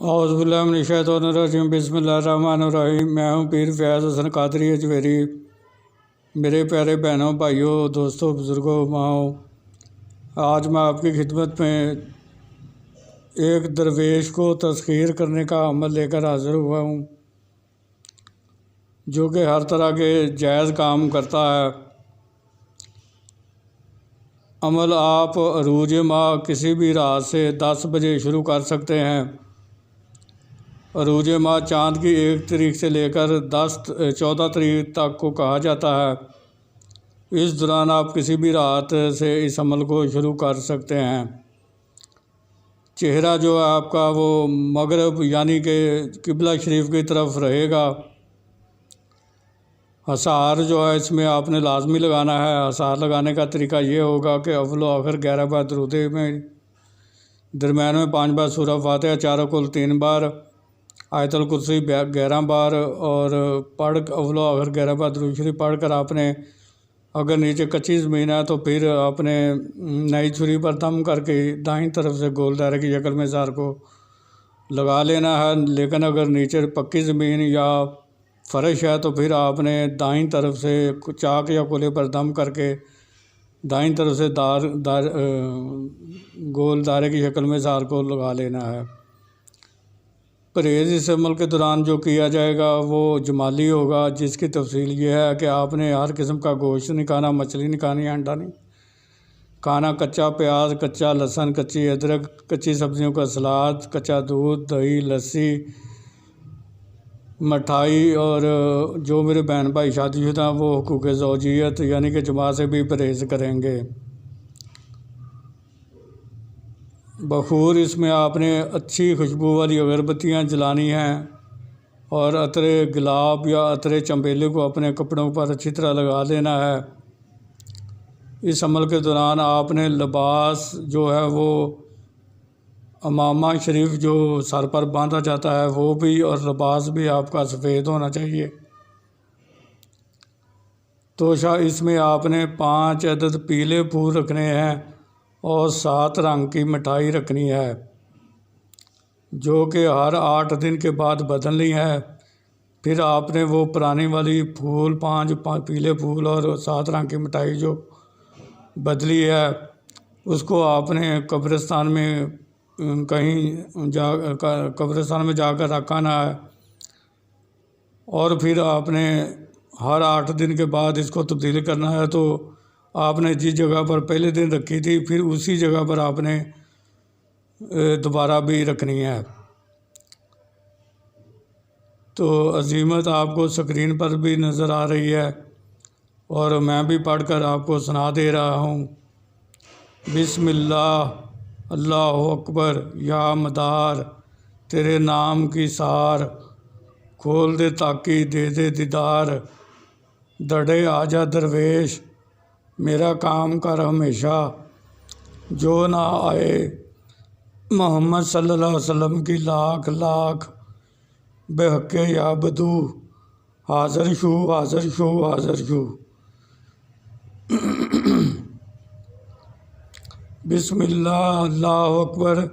اعوذ باللہ من الشیطان الرجیم، بسم اللہ الرحمن الرحیم۔ میں ہوں پیر فیاض حسن قادری اجویری۔ میرے پیارے بہنوں، بھائیوں، دوستوں، بزرگوں، ماؤں، آج میں آپ کی خدمت میں ایک درویش کو تسخیر کرنے کا عمل لے کر حاضر ہوا ہوں، جو کہ ہر طرح کے جائز کام کرتا ہے۔ عمل آپ عروج ماہ کسی بھی رات سے 10 بجے شروع کر سکتے ہیں۔ عروج ماہ چاند کی 1 تاریخ سے لے کر 14 تاریخ تک کو کہا جاتا ہے۔ اس دوران آپ کسی بھی رات سے اس عمل کو شروع کر سکتے ہیں۔ چہرہ جو ہے آپ کا وہ مغرب یعنی کہ قبلہ شریف کی طرف رہے گا۔ حصار جو ہے اس میں آپ نے لازمی لگانا ہے۔ حصار لگانے کا طریقہ یہ ہوگا کہ اول و آخر 11 بار درود میں، درمیان میں 5 بار سورہ فاتحہ، چاروں کل 3 بار، آیت الکرسی 11 بار، اور اول و آخر 11 بار درود شریف پڑھ کر آپ نے، اگر نیچے کچی زمین ہے تو پھر آپ نے نئی چھری پر دم کر کے دائیں طرف سے گول دائرے کی شکل میں زہر کو لگا لینا ہے۔ لیکن اگر نیچے پکی زمین یا فرش ہے تو پھر آپ نے دائیں طرف سے چاک یا کولے پر دم کر کے دائیں طرف سے گول دائرے کی شکل میں زہر کو لگا لینا ہے۔ پرہیز اس عمل کے دوران جو کیا جائے گا وہ جمالی ہوگا، جس کی تفصیل یہ ہے کہ آپ نے ہر قسم کا گوشت نہیں کھانا، مچھلی نہیں کھانی، انڈا نہیں کھانا، کچا پیاز، کچا لہسن، کچی ادرک، کچی سبزیوں کا سلاد، کچا دودھ، دہی، لسی، مٹھائی، اور جو میرے بہن بھائی شادی شدہ ہیں وہ حقوق زوجیت یعنی کہ جماع سے بھی پرہیز کریں گے۔ بخور، اس میں آپ نے اچھی خوشبو والی اگربتیاں جلانی ہیں، اور عطر گلاب یا عطر چنبیلے کو اپنے کپڑوں پر اچھی طرح لگا لینا ہے۔ اس عمل کے دوران آپ نے لباس جو ہے وہ امامہ شریف جو سر پر باندھا جاتا ہے وہ بھی، اور لباس بھی آپ کا سفید ہونا چاہیے۔ توشہ، اس میں آپ نے 5 عدد پیلے پھول رکھنے ہیں اور 7 رنگ کی مٹھائی رکھنی ہے، جو کہ ہر 8 دن کے بعد بدلنی ہے۔ پھر آپ نے وہ پرانی والی پھول 5 پیلے پھول اور 7 رنگ کی مٹھائی جو بدلی ہے اس کو آپ نے قبرستان میں قبرستان میں جا کر رکھنا ہے، اور پھر آپ نے ہر 8 دن کے بعد اس کو تبدیل کرنا ہے۔ تو آپ نے جس جگہ پر پہلے دن رکھی تھی پھر اسی جگہ پر آپ نے دوبارہ بھی رکھنی ہے۔ تو عزیمت آپ کو اسکرین پر بھی نظر آ رہی ہے، اور میں بھی پڑھ کر آپ کو سنا دے رہا ہوں۔ بسم اللہ، اللہ اکبر، یا مدار تیرے نام کی سار، کھول دے تاکی دے دے دیدار، دڑے آجا درویش میرا کام کر ہمیشہ، جو نہ آئے محمد صلی اللہ علیہ وسلم کی لاکھ لاکھ، بے حق یا بدو حاضر شو حاضر شو حاضر شو۔ بسم اللہ، اللہ اکبر،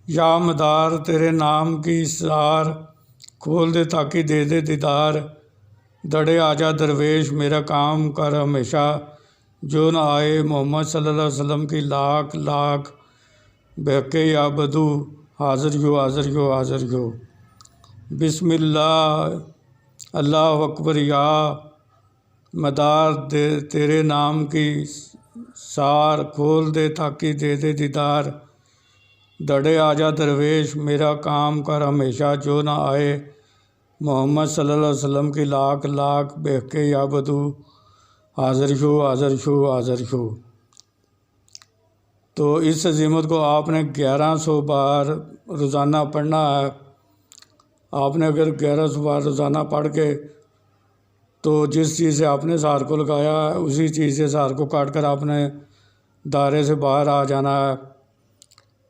یا مدار تیرے نام کی سار، کھول دے تاکی دے دے دیدار، دڑے آجا درویش میرا کام کر ہمیشہ، جو نہ آئے محمد صلی اللہ علیہ وسلم کی لاکھ لاکھ، بے حق یا بدو حاضر شو حاضر شو حاضر شو۔ بسم اللہ، اللہ اکبر، یا مدار تیرے نام کی سار، کھول دے تاکی دے دے دیدار، دڑے آجا درویش میرا کام کر ہمیشہ، جو نہ آئے محمد صلی اللہ علیہ وسلم کی لاکھ لاکھ، بے حق یا بدو حاضر شو حاضر شو حاضر شو۔ تو اس عزیمت کو آپ نے 1100 بار روزانہ پڑھنا ہے۔ آپ نے اگر 1100 بار روزانہ پڑھ کے تو جس چیز سے آپ نے سہار کو لگایا ہے اسی چیز سے سہار کو کاٹ کر آپ نے دائرے سے باہر آ جانا ہے۔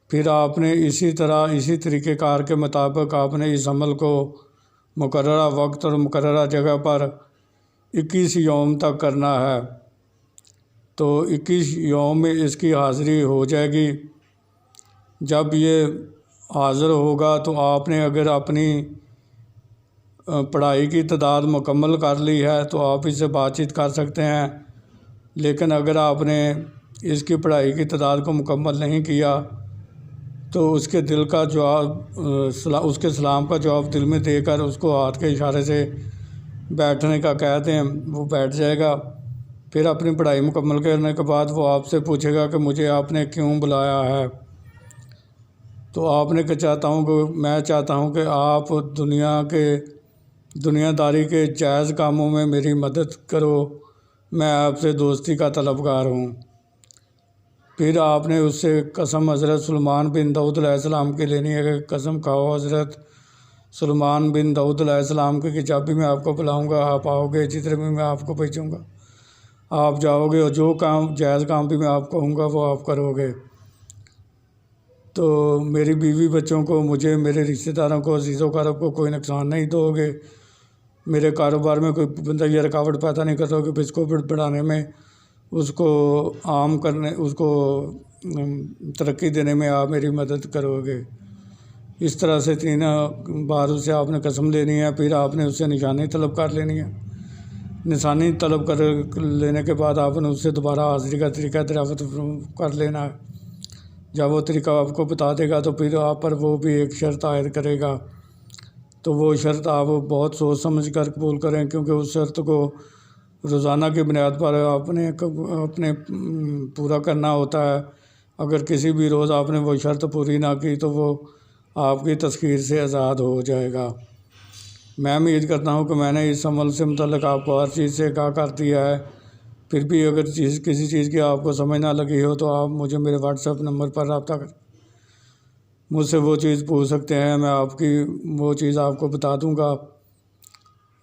پھر آپ نے اسی طرح اسی طریقہ کار کے مطابق آپ نے اس عمل کو مقررہ وقت اور مقررہ جگہ پر 21 یوم تک کرنا ہے۔ تو 21 یوم میں اس کی حاضری ہو جائے گی۔ جب یہ حاضر ہوگا تو آپ نے اگر اپنی پڑھائی کی تعداد مکمل کر لی ہے تو آپ اس سے بات چیت کر سکتے ہیں، لیکن اگر آپ نے اس کی پڑھائی کی تعداد کو مکمل نہیں کیا تو اس کے دل کا جواب اس کے سلام کا جواب دل میں دے کر اس کو ہاتھ کے اشارے سے بیٹھنے کا کہتے ہیں، وہ بیٹھ جائے گا۔ پھر اپنی پڑھائی مکمل کرنے کے بعد وہ آپ سے پوچھے گا کہ مجھے آپ نے کیوں بلایا ہے، تو آپ نے میں چاہتا ہوں کہ آپ دنیا داری کے جائز کاموں میں میری مدد کرو، میں آپ سے دوستی کا طلبگار ہوں۔ پھر آپ نے اس سے قسم حضرت سلیمان بن داؤد علیہ السلام کی لینی ہے کہ قسم کھاؤ حضرت سلیمان بن داؤد علیہ السلام کی کہ جب بھی میں آپ کو بلاؤں گا آپ آؤ گے، جدھر بھی میں آپ کو بھیجوں گا آپ جاؤ گے، اور جو کام جائز کام بھی میں آپ کو کہوں گا وہ آپ کرو گے۔ تو میری بیوی بچوں کو، مجھے، میرے رشتہ داروں کو، عزیز و اقارب کو کوئی نقصان نہیں دو گے، میرے کاروبار میں کوئی بندہ یہ رکاوٹ پیدا نہیں کرتا کہ اس کو بڑھانے میں، اس کو عام کرنے، اس کو ترقی دینے میں آپ میری مدد کرو گے۔ اس طرح سے 3 بار اس سے آپ نے قسم لینی ہے۔ پھر آپ نے اس سے نشانی طلب کر لینی ہے۔ نشانی طلب کر لینے کے بعد آپ نے اس سے دوبارہ حاضری کا طریقہ دریافت کر لینا ہے۔ جب وہ طریقہ آپ کو بتا دے گا تو پھر آپ پر وہ بھی ایک شرط عائد کرے گا، تو وہ شرط آپ بہت سوچ سمجھ کر قبول کریں، کیونکہ اس شرط کو روزانہ کی بنیاد پر اپنے پورا کرنا ہوتا ہے۔ اگر کسی بھی روز آپ نے وہ شرط پوری نہ کی تو وہ آپ کی تسخیر سے آزاد ہو جائے گا۔ میں امید کرتا ہوں کہ میں نے اس عمل سے متعلق آپ کو ہر چیز سے آگاہ کر دیا ہے۔ پھر بھی اگر کسی چیز کی آپ کو سمجھ نہ لگی ہو تو آپ مجھے میرے واٹس ایپ نمبر پر رابطہ کریں، مجھ سے وہ چیز پوچھ سکتے ہیں، میں آپ کی وہ چیز آپ کو بتا دوں گا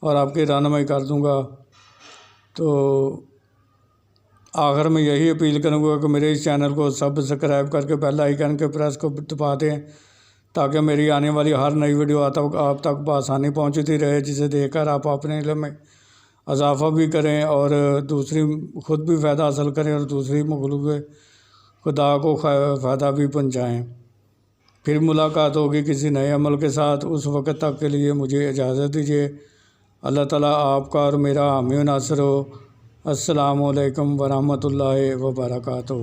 اور آپ کی رہنمائی کر دوں گا۔ تو آخر میں یہی اپیل کروں گا کہ میرے اس چینل کو سبسکرائب کر کے بیل آئیکن کے پریس کو دبا دیں، تاکہ میری آنے والی ہر نئی ویڈیو آپ تک بآسانی پہنچتی رہے، جسے دیکھ کر آپ اپنے علم میں اضافہ بھی کریں اور خود بھی فائدہ حاصل کریں اور دوسری مخلوق خدا کو فائدہ بھی پہنچائیں۔ پھر ملاقات ہوگی کسی نئے عمل کے ساتھ، اس وقت تک کے لیے مجھے اجازت دیجیے۔ اللہ تعالیٰ آپ کا اور میرا حامی و ناصر ہو۔ السلام علیکم ورحمۃ اللہ وبرکاتہ۔